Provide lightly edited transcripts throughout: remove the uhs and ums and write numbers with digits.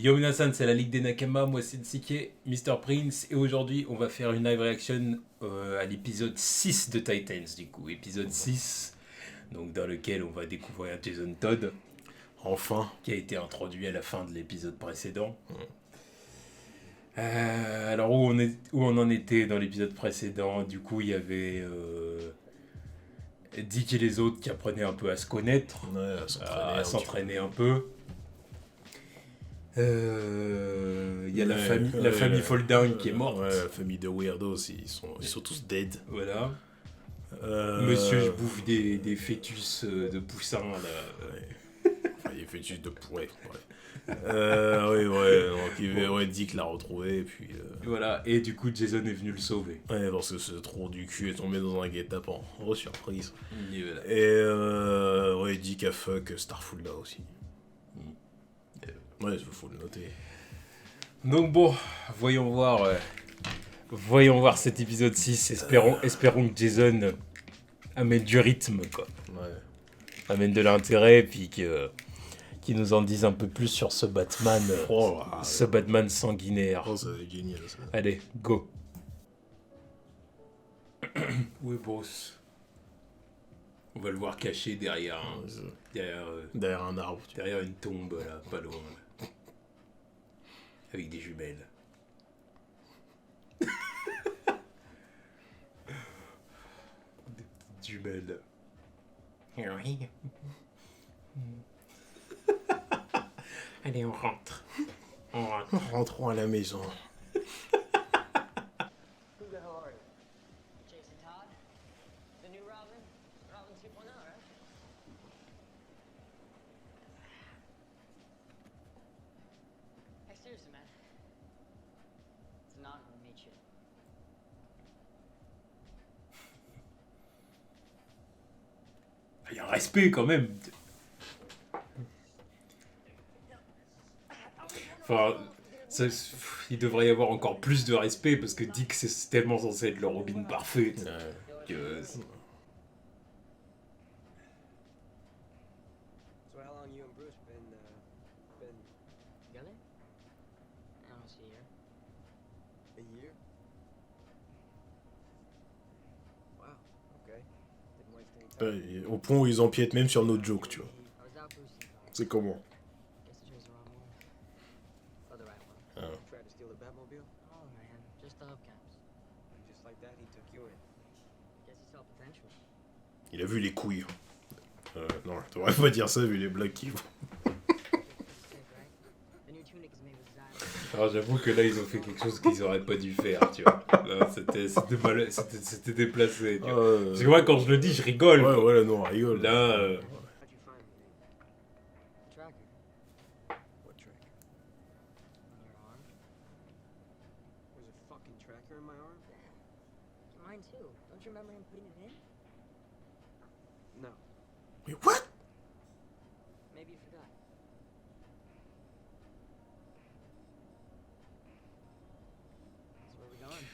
Yo Minasan, c'est la Ligue des Nakama, moi c'est Nsike, Mr. Prince, et aujourd'hui on va faire une live reaction à l'épisode 6 de Titans, du coup, épisode 6, donc dans lequel on va découvrir Jason Todd, Enfin. qui a été introduit à la fin de l'épisode précédent. Alors où on en était dans l'épisode précédent, du coup il y avait Dick et les autres qui apprenaient un peu à se connaître, Ouais, à s'entraîner un peu. Il y a la famille Folding qui est morte. Ouais, la famille de Weirdos, ils sont tous dead. Voilà. Monsieur, je bouffe des fœtus de poussins là. Enfin, il fait juste de ouais. Ouais, donc Dick l'a retrouvé, et puis... Voilà, et du coup Jason est venu le sauver. Ouais, parce que ce trou du cul est tombé dans un guet-apens. Oh, surprise. Et voilà. Et ouais, Dick a fuck Starfall là aussi. Ouais, il faut le noter. Donc bon, voyons voir cet épisode 6. Espérons que Jason amène du rythme, quoi. Ouais. Amène de l'intérêt, puis qu'il nous en dise un peu plus sur ce Batman, ce Batman sanguinaire. Oh, ça va être génial, ça. Allez, go. Où est Bruce? On va le voir caché derrière Derrière un arbre. derrière une tombe, là, pas loin. Avec des jumelles. Des petites jumelles. Oui. Allez, on rentre. Rentrons à la maison. Who the hell are you? Jason Todd? The new Robin? Robin 2.0, right? Hey, seriously, man. It's an honor to meet you. Il y a un respect quand même. Enfin, il devrait y avoir encore plus de respect parce que Dick c'est tellement censé être le Robin parfait que So how long you and Bruce been Together? Almost a year. a year? Wow, okay. Didn't waste any time. Ouais, au point où ils empiètent même sur nos jokes, tu vois. I was out boosting cars. C'est comment? Guess I chose the wrong one. Or the right one. Tried to steal the Batmobile? Oh, man. Just the hubcaps. And just like that, he took you in. Guess he saw potential. Il a vu les couilles. Non, je devrais pas dire ça vu les blagues qu'ils font. Sick, right? The new tunic is made with Xylem. Alors j'avoue que là ils ont fait quelque chose qu'ils auraient pas dû faire, tu vois. Là, c'était déplacé, tu vois. Parce que moi quand je le dis je rigole. Ouais, quoi. ouais, non, rigole. Là, How'd you find me? A tracker. What tracker? On your arm. There's a fucking tracker in my arm? Mine too. Don't you remember him putting it in? No. Mais what? Maybe you forgot. So where we going?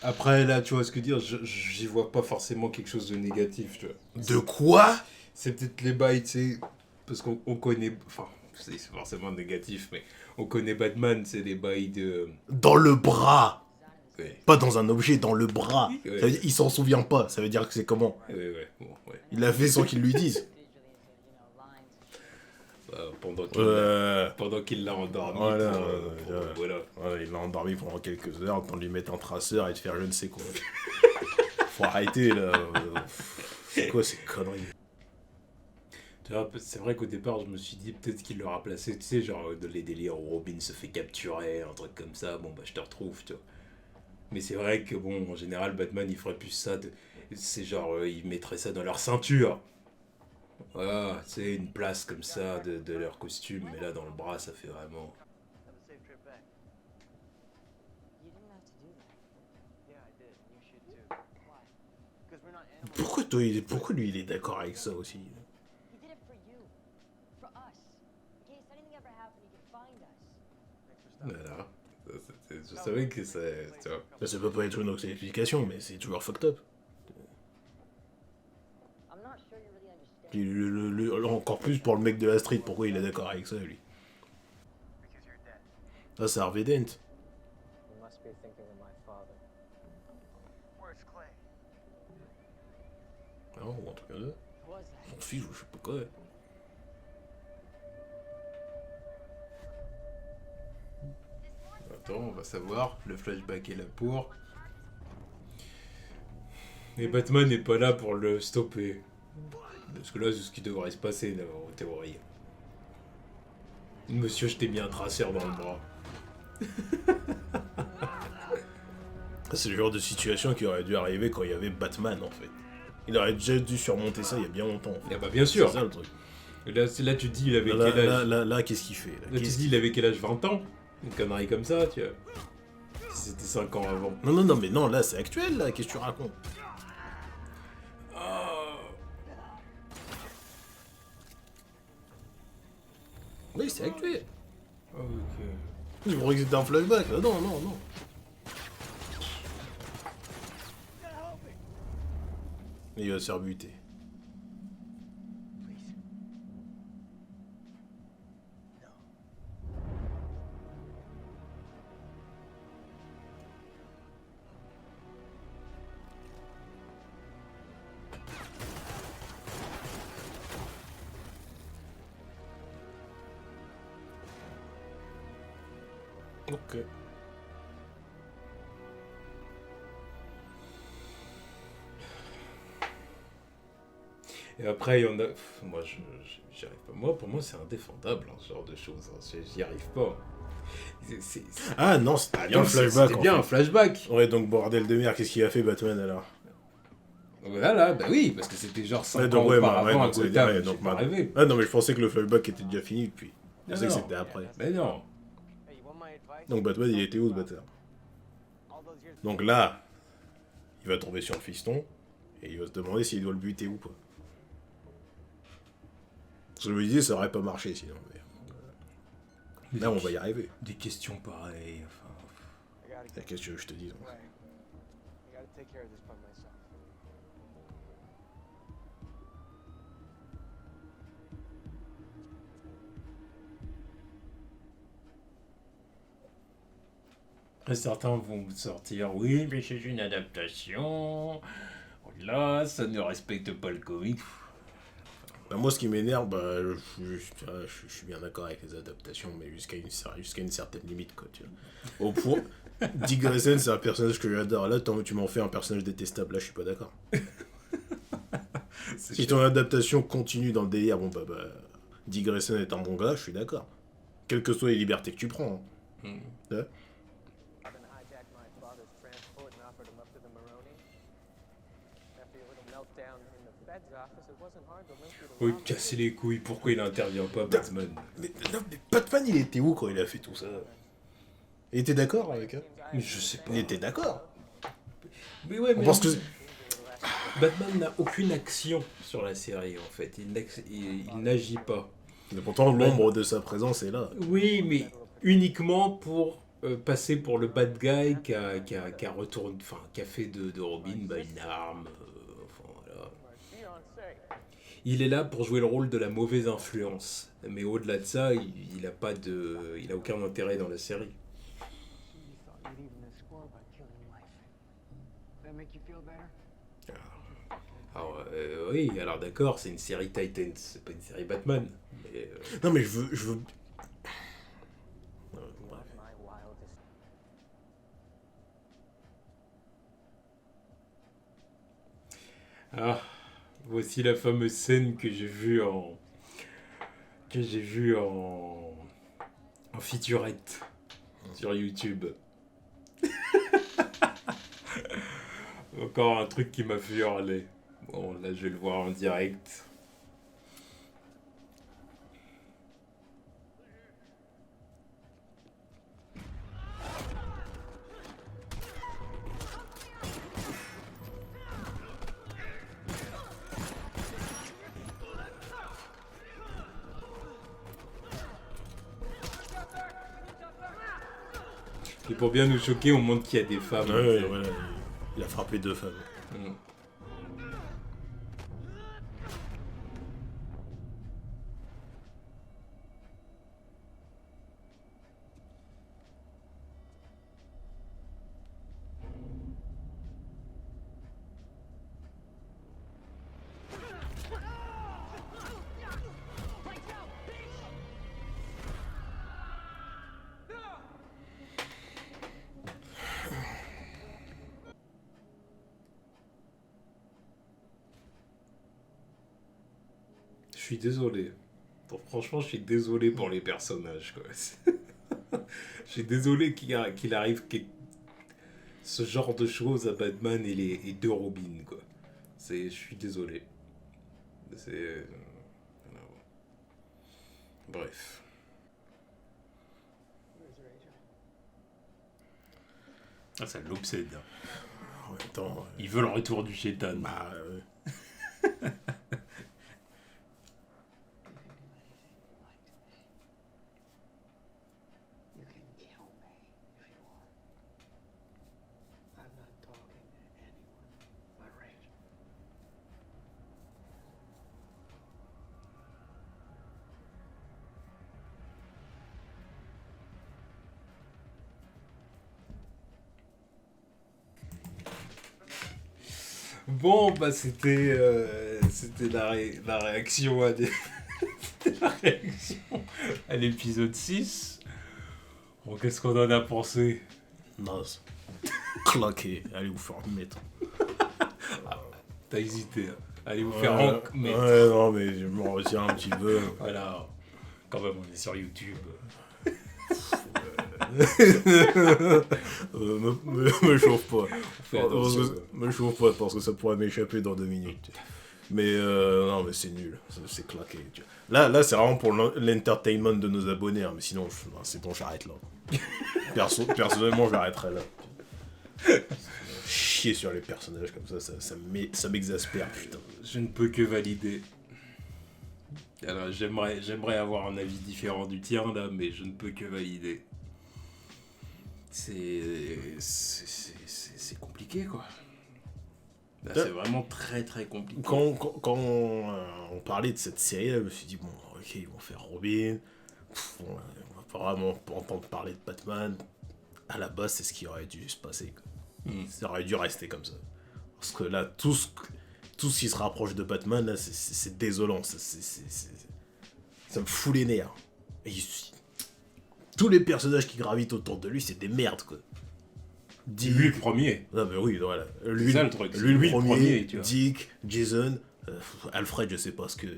après là tu vois ce que dire, j'y vois pas forcément quelque chose de négatif, tu vois. De quoi? C'est peut-être les bails, tu sais, parce qu'on connaît, enfin c'est forcément négatif, mais on connaît Batman, c'est les bails de... Dans le bras. Ouais, Pas dans un objet, dans le bras. Ouais. Ça veut dire, il s'en souvient pas. Ça veut dire que c'est comment? ouais, bon, ouais. Il l'a fait sans qu'ils lui disent. Pendant qu'il l'a endormi, Voilà, voilà. Ouais, il l'a endormi pendant quelques heures, le temps de lui mettre un traceur et de faire je ne sais quoi. Faut arrêter là. C'est quoi ces conneries? Tu vois, c'est vrai qu'au départ, je me suis dit peut-être qu'il l'aura placé, tu sais, genre dans les délires où Robin se fait capturer, un truc comme ça, bon bah je te retrouve, tu vois. Mais c'est vrai que bon, en général, Batman il ferait plus ça, c'est genre, ils mettraient ça dans leur ceinture. Voilà, tu sais, une place comme ça de leur costume, mais là dans le bras, ça fait vraiment. You didn't have to do that. Yeah, I did. You should too. Why? Because we're not animals. Pourquoi lui il est d'accord avec ça aussi? He did it for you. For us. In case anything ever happened, he could find us. Thanks for stopping. Voilà. Je savais que c'est. Tu vois. Ça peut pas être une autre explication, mais c'est toujours fucked up. I'm not sure you really understand. Puis encore plus pour le mec de la street, pourquoi il est d'accord avec ça lui? Because you're dead. Ah, c'est Harvey Dent. You must be thinking of my father. Where's Clay? Ah, ou un truc comme ça. What was that? Son fils, ou je sais pas quoi. Attends, on va savoir. Le flashback est là pour. Et Batman n'est pas là pour le stopper. Parce que là, c'est ce qui devrait se passer, en théorie. Monsieur, je t'ai mis un traceur dans le bras. C'est le genre de situation qui aurait dû arriver quand il y avait Batman, en fait. Il aurait déjà dû surmonter ça il y a bien longtemps. En fait. Ah bah bien sûr. C'est ça le truc. Là, tu te dis, il avait Là, quel là, âge là, qu'est-ce qu'il fait là, Là, tu te Qu'est-ce dis, qu'il- il avait quel âge 20 ans Une connerie comme ça, tu vois. Si c'était 5 ans avant. Non, non, non, mais non, là, c'est actuel, là. Qu'est-ce que tu racontes? Oui, c'est actuel. Ok. Je croyais que c'était un flashback. Ah, non, non, non. Et il va se faire buter. Please. No. Ok. Et après, il y en a. Moi, j'y arrive pas. Moi, pour moi, c'est indéfendable, hein, ce genre de choses. Hein. J'y arrive pas. Ah non, c'était bien Non, le flashback. C'était en bien fait. un flashback. Ouais, donc bordel de merde, qu'est-ce qu'il a fait Batman alors? Voilà, bah oui, parce que c'était genre 5 Ouais, donc ans ouais, auparavant ouais, à donc ça veut Gotham. dire, ouais, J'ai donc pas ma- rêvé. Ah non, mais je pensais que le flashback était déjà fini depuis. Je Non, pensais que non. c'était après. Mais non. Hey, you want my advice? Donc Batman, il était où ce bâtard? All those years Donc là, il va tomber sur le fiston et il va se demander s'il doit le buter ou pas. Je me disais, ça aurait pas marché sinon. Mais là, on va y arriver. Des questions pareilles. Enfin. I gotta get Qu'est-ce que tu veux que je te dise? away. I gotta take care of this by myself. Et certains vont sortir, oui, mais c'est une adaptation. Là, ça ne respecte pas le comic. Bah, moi, ce qui m'énerve, bah, je suis bien d'accord avec les adaptations, mais jusqu'à une certaine limite, quoi, tu vois. Au point, Dick Grayson, c'est un personnage que j'adore. Là, tu m'en fais un personnage détestable. Là, je suis pas d'accord. Si ton adaptation continue dans le délire, bon, bah, Dick Grayson est un bon gars, je suis d'accord. Quelles que soient les libertés que tu prends. Hein. Ouais. Then hijacked my father's transport and offered him up to the Maroni. After your little meltdown in the Fed's office, it wasn't hard to link you to Oui, Robin. casser les couilles, pourquoi il intervient pas, Batman? Mais, non, mais Batman, il était où quand il a fait tout ça? Il était d'accord avec elle? Mais je sais pas. Il était d'accord. Mais ouais, On mais pense que... Batman n'a aucune action sur la série, en fait. Il n'agit pas. Mais pourtant, l'ombre de sa présence est là. Oui, mais uniquement pour passer pour le bad guy qui a retourné, enfin, qui a fait de Robin bah, une arme. Enfin, voilà. My fiancée. Il est là pour jouer le rôle de la mauvaise influence. Mais au-delà de ça, il a aucun intérêt dans la série. You thought you'd even the score by killing life. That make you feel better? Alors, oui, alors d'accord, c'est une série Titans, c'est pas une série Batman. Mais, Non, mais je veux... bref. My wildest. Ah, voici la fameuse scène que j'ai vue en featurette sur YouTube. Encore un truc qui m'a fait hurler. Bon, là, je vais le voir en direct. Et pour bien nous choquer, on montre qu'il y a des femmes. Ouais, voilà. Il a frappé 2 femmes. Mm. suis désolé. Bon, franchement, je suis désolé pour les personnages, quoi. Je suis désolé qu'il arrive ce genre de choses à Batman et deux Robins, quoi. Je suis désolé. Voilà. Bref. Ah, ça l'obsède. En même temps, Il veut le retour du chétan. bah, You can kill me if you want. I'm not talking to anyone but Rachel. Bon, bah c'était la réaction à c'était la réaction à l'épisode 6. Bon, qu'est-ce qu'on en a pensé? naze. Claqué. Allez vous faire mettre. T'as hésité, hein. Allez vous Ouais, faire mais ouais, non, mais je m'en retiens un petit peu. voilà. Quand même, on est sur YouTube. Me chauffe pas. Fais attention. Me chauffe pas parce que ça pourrait m'échapper dans 2 minutes. Mais non, mais c'est nul. C'est claqué. Tu vois. Là c'est vraiment pour l'entertainment de nos abonnés. Hein, mais sinon, c'est bon, j'arrête là. Personnellement, j'arrêterai là. Chier sur les personnages comme ça m'exaspère, putain. Je ne peux que valider. Alors, j'aimerais avoir un avis différent du tien, là, mais je ne peux que valider. C'est compliqué, quoi. Là, c'est vraiment très très compliqué. Quand on parlait de cette série, là, je me suis dit, bon, ok, ils vont faire Robin. Bon, on va pas vraiment entendre parler de Batman. À la base, c'est ce qui aurait dû se passer, quoi. Ça aurait dû rester comme ça. Parce que là, tout ce qui se rapproche de Batman, là, c'est désolant. Ça me fout les nerfs. Tous les personnages qui gravitent autour de lui, c'est des merdes, quoi. Dick, Lui le premier. non, mais oui, voilà. Lui, C'est ça, le truc. lui, le premier, tu vois. Dick, Jason, Alfred, je sais pas ce qu'il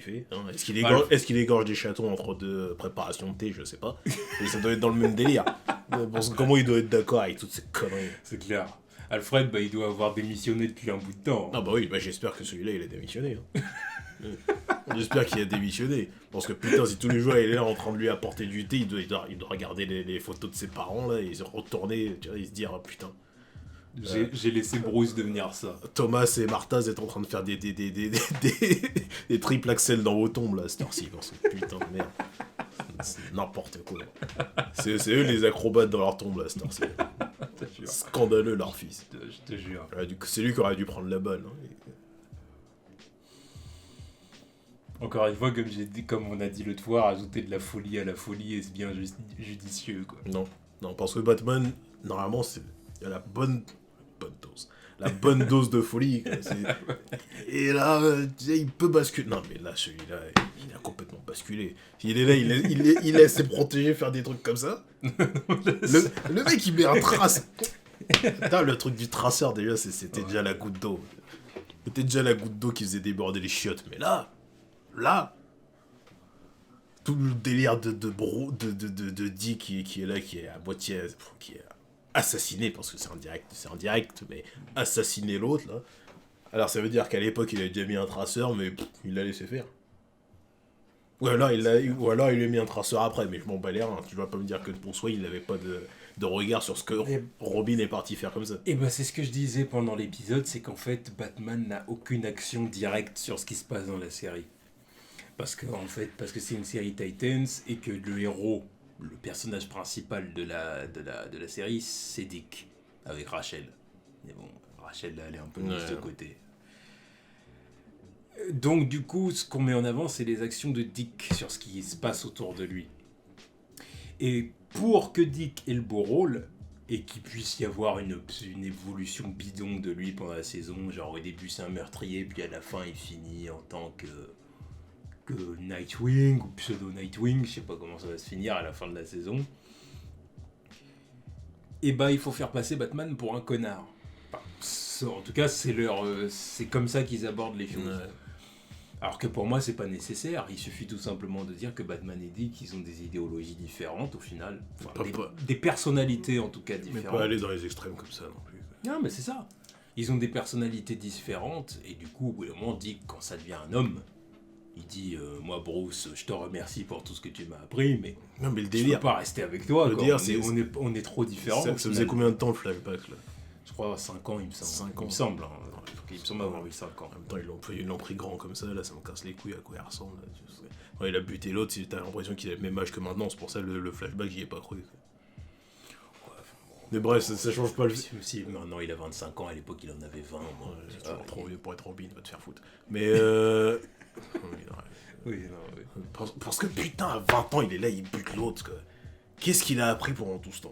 fait. Hein. Alf. Est-ce qu'il égorge des chatons entre deux préparations de thé, je sais pas. Mais ça doit être dans le même délire. Bon, comment il doit être d'accord avec toutes ces conneries? C'est clair. Alfred, bah, il doit avoir démissionné depuis un bout de temps. Ah bah oui, bah j'espère que celui-là, il a démissionné. Hein. J'espère qu'il a démissionné. Parce que putain, si tous les jours il est là en train de lui apporter du thé, il doit regarder les photos de ses parents là, et se retourner, tu vois, et se dire, oh, putain. J'ai laissé Bruce devenir ça. Thomas et Martha étaient en train de faire des triple axel dans vos tombes là, cette heure-ci. Putain de merde. C'est n'importe quoi. C'est eux les acrobates dans leur tombe là, cette heure-ci. Je te jure. Scandaleux leur fils. Je te jure. C'est lui qui aurait dû prendre la balle. Hein. Encore une fois, comme on a dit l'autre fois, rajouter de la folie à la folie et c'est bien judicieux, quoi. Non, parce que Batman, normalement, il y a la bonne dose. La bonne dose de folie. Quoi. Et là, tu sais, il peut basculer. Non, mais là, celui-là, il a complètement basculé. Il est là, il laisse ses protégés faire des trucs comme ça. Le mec, il met un trace. Putain, le truc du traceur, déjà, c'était déjà la goutte d'eau. C'était déjà la goutte d'eau qui faisait déborder les chiottes. Mais là, tout le délire de Dick qui est là, qui est à moitié, qui est assassiné, parce que c'est indirect, mais assassiner l'autre, là. Alors ça veut dire qu'à l'époque, il a déjà mis un traceur, mais il l'a laissé faire. Ou alors il lui a mis un traceur après, mais je m'en bats les reins. Tu vas pas me dire que pour soi, il n'avait pas de regard sur ce que Robin est parti faire comme ça. Et bah c'est ce que je disais pendant l'épisode, c'est qu'en fait, Batman n'a aucune action directe sur ce qui se passe dans la série. Parce que c'est une série Titans et que le héros, le personnage principal de la série, c'est Dick, avec Rachel. Mais bon, Rachel, là, elle est un peu mise de côté. Donc, du coup, ce qu'on met en avant, c'est les actions de Dick sur ce qui se passe autour de lui. Et pour que Dick ait le beau rôle, et qu'il puisse y avoir une évolution bidon de lui pendant la saison, genre au début c'est un meurtrier, puis à la fin il finit en tant que Nightwing ou pseudo Nightwing, je sais pas comment ça va se finir à la fin de la saison. Et bah il faut faire passer Batman pour un connard. Enfin, en tout cas c'est comme ça qu'ils abordent les choses. Ouais. Alors que pour moi, c'est pas nécessaire. Il suffit tout simplement de dire que Batman et Dick, ils ont des idéologies différentes au final. Enfin, des personnalités en tout cas Mais différentes. pas aller dans les extrêmes comme ça non plus. Non, mais c'est ça. Ils ont des personnalités différentes. Et du coup, au bout d'un moment, Dick, quand ça devient un homme, il dit moi, Bruce, je te remercie pour tout ce que tu m'as appris, mais Non, mais le je délire. peux pas rester avec toi. Le quoi. délire, On est trop différents. Ça au faisait final. combien de temps le flashback là? Je crois 5 ans, il me semble. 5 Il ans. me semble. Hein. Il me semble avoir eu 5 ans. En même temps, ils l'ont pris grand comme ça, là, ça me casse les couilles à quoi il ressemble. Là, tu sais. Ouais, il a buté l'autre, t'as l'impression qu'il a le même âge que maintenant, c'est pour ça le flashback, j'y ai pas cru. Quoi. Mais bref, ça change pas le. Si maintenant il a 25 ans, à l'époque il en avait 20. Moi. Ouais, c'est Ah, toujours trop ok. vieux pour être Robin, va te faire foutre. Mais Oui, non, oui. parce que putain, à 20 ans, il est là, il bute l'autre, quoi. Qu'est-ce qu'il a appris pendant tout ce temps?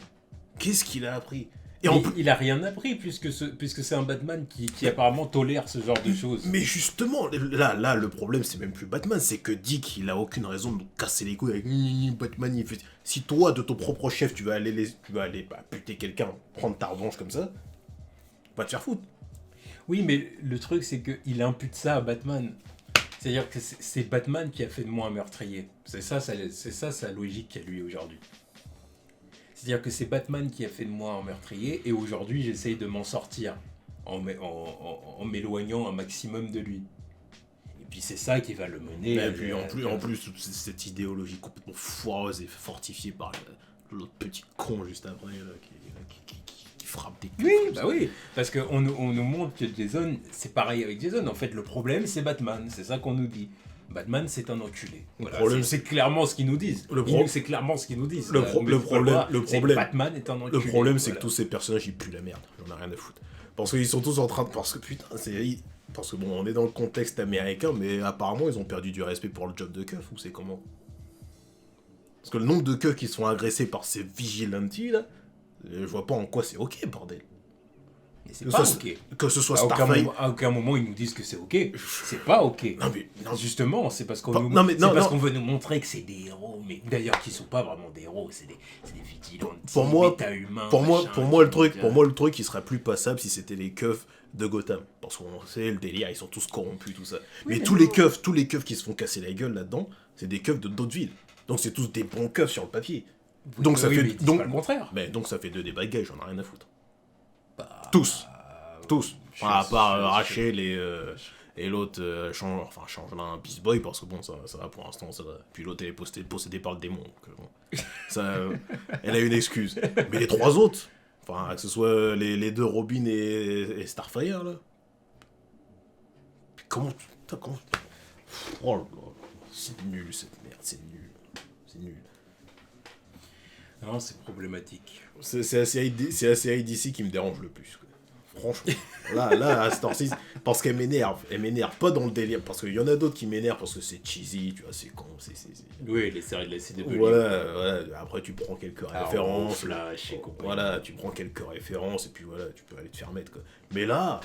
Qu'est-ce qu'il a appris? Et en Mais plus. il a rien appris puisque c'est un Batman qui apparemment tolère ce genre de choses. Mais justement, là, le problème, c'est même plus Batman, c'est que Dick, il a aucune raison de nous casser les couilles avec Batman. Il fait... Si toi, de ton propre chef, tu vas aller buter quelqu'un, prendre ta revanche comme ça, va te faire foutre. Oui, mais le truc c'est qu'il impute ça à Batman. C'est-à-dire que c'est Batman qui a fait de moi un meurtrier. C'est ça sa logique à lui aujourd'hui. C'est-à-dire que c'est Batman qui a fait de moi un meurtrier et aujourd'hui j'essaye de m'en sortir en m'éloignant un maximum de lui. Et puis c'est ça qui va le mener. Et puis en plus, toute cette idéologie complètement foireuse et fortifiée par l'autre petit con juste après, là, qui frappe des Oui, culs. bah oui, parce qu'on nous montre que Jason, c'est pareil avec Jason. En fait, le problème c'est Batman, c'est ça qu'on nous dit. Batman, c'est un enculé. Voilà, problème, c'est clairement ce qu'ils nous disent. C'est clairement ce qu'ils nous disent. Le C'est problème, Batman est un enculé. Le problème, c'est voilà. que tous ces personnages, ils puent la merde. J'en ai rien à foutre. Parce qu'ils sont tous en train de... Parce que, putain, parce que bon, on est dans le contexte américain, mais apparemment, ils ont perdu du respect pour le job de keuf, ou c'est comment? Parce que le nombre de keufs qui sont agressés par ces vigilantes, là, je vois pas en quoi c'est ok, bordel. Mais c'est pas ok. Que ce soit À Starfire... aucun moment ils nous disent que c'est ok. C'est pas ok. Non, mais... Non, Justement, c'est parce qu'on Pas- nous... non, mais non, parce non. qu'on veut nous montrer que c'est des héros, mais d'ailleurs qui sont pas vraiment des héros, c'est des vigilantes, Pour moi, méta-humains, pour moi, machin, le truc, il serait plus passable si c'était les keufs de Gotham. Parce qu'on sait, le délire, ils sont tous corrompus, tout ça. Oui, mais mais tous les keufs qui se font casser la gueule là-dedans, c'est des keufs de d'autres villes. Donc c'est tous des bons keufs sur le papier. Oui, Donc ça oui, fait... mais ils disent donc, pas le contraire. mais donc ça fait 2 débats de gays, j'en ai rien à foutre. Bah, Tous. Tous. je- À part je- Rachel et l'autre change là un Beast Boy parce que bon ça va pour l'instant ça va. Puis l'autre elle est possédée par le démon donc bon, ça elle a une excuse. Mais les 3 autres, enfin que ce soit les 2 Robin et Starfire là. Puis comment oh là là, c'est nul cette merde, c'est nul. Non, c'est problématique. C'est la série d'ici qui me dérange le plus. Quoi. Franchement. là, à cette heure-ci, parce qu'elle m'énerve. Elle m'énerve pas dans le délire. Parce qu'il y en a d'autres qui m'énervent parce que c'est cheesy, tu vois, c'est con. Oui, les séries de la CW. Voilà. Après, tu prends quelques Arrow, références. Flash et compagnie. Voilà, tu prends quelques références et puis voilà, tu peux aller te faire mettre. Quoi. Mais là,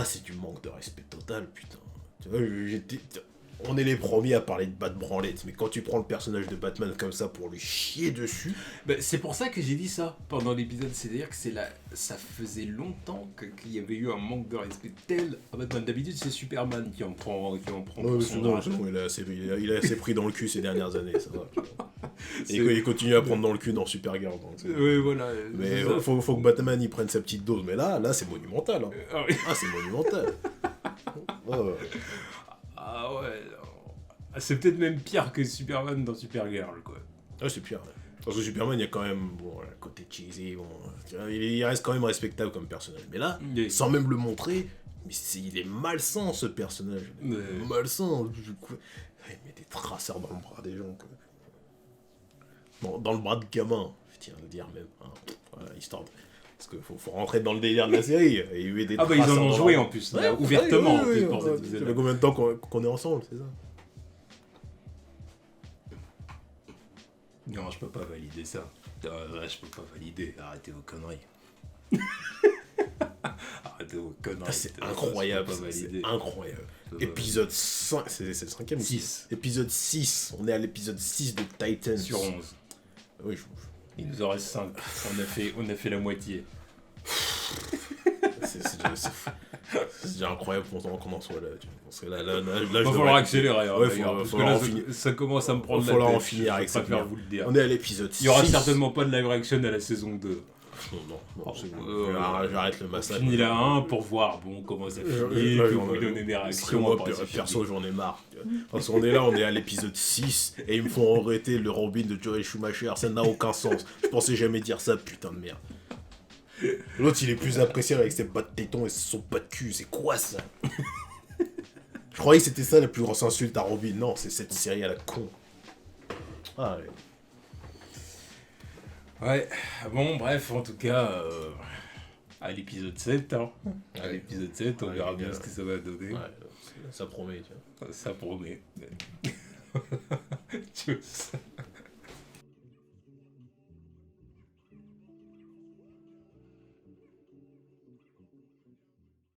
c'est du manque de respect total, putain. Tu vois, on est les premiers à parler de Bat Branlette, mais quand tu prends le personnage de Batman comme ça pour lui chier dessus... Bah, c'est pour ça que j'ai dit ça pendant l'épisode, c'est-à-dire que ça faisait longtemps qu'il y avait eu un manque de respect tel à Batman. D'habitude, c'est Superman qui en prend pour son Non, grade. c'est bon, il a assez pris dans le cul ces dernières années, ça va. Et il continue à prendre dans le cul dans Supergirl. Donc Oui, voilà. mais c'est ça. faut que Batman y prenne sa petite dose. Mais là c'est monumental. Hein. Ah oui. Ah, c'est monumental. Ouais. Ah ouais. Ah, c'est peut-être même pire que Superman dans Supergirl, quoi. Ah, c'est pire. Ouais. Parce que Superman, il y a quand même le côté cheesy. Bon, tu vois, il reste quand même respectable comme personnage. Mais là, Oui. sans même le montrer, mais il est malsain ce personnage. Ouais. Malsain. Il met des traceurs dans le bras des gens. Quoi. Bon, dans le bras de gamin, je tiens à le dire même. Hein. Voilà, histoire de... Parce qu'il faut rentrer dans le délire de la série. Et il met des Ah bah ils en traceurs ont dans joué le- en plus, Ouais, là, ouvertement ouais, en plus ouais, pour ouais, cette ça fait épisode. combien de temps qu'on est ensemble, c'est ça? Non, je peux pas valider ça. Je peux pas valider. Arrêtez vos conneries. Arrêtez vos conneries. C'est incroyable, Je peux pas c'est valider. incroyable. Je peux pas Épisode 5, c'est le 5ème ou 6. Épisode 6, on est à l'épisode 6 de Titans. Sur 11. Oui, Il nous en reste 5. On a fait la moitié. c'est fou. C'est déjà incroyable qu'on en soit là. Tu vois. Parce que là, je Va devrais- falloir accélérer, hein, Ouais, d'ailleurs, faut- parce faut que en là, finir. ça commence à me prendre Faut la en tête. finir avec je cette préfère merde. vous le dire. On est à l'épisode 6. Il y aura certainement pas de live reaction à la saison 2. Non, c'est bon. Euh, J'arrête le On massacre. finit la 1 pour voir bon, comment ça finit, Là, puis j'en vous ai- donner des Parce que réactions. moi, après, c'est perso, fini. j'en ai marre. tu vois. Parce qu'on est là, on est à l'épisode 6, et ils me font arrêter le Robin de Joel Schumacher. Ça n'a aucun sens. Je pensais jamais dire ça, putain de merde. L'autre, il est plus apprécié avec ses bas de téton et son bas de cul. C'est quoi ça? Je croyais que c'était ça la plus grosse insulte à Robin. Non, c'est cette série à la con. Ah, ouais. Ouais, bon, bref, en tout cas, à l'épisode 7, hein. À Ouais. l'épisode 7, on Ouais, verra les bien gars. ce que ça va donner. Ouais, ça promet, tu vois. Ça promet. Tchuss.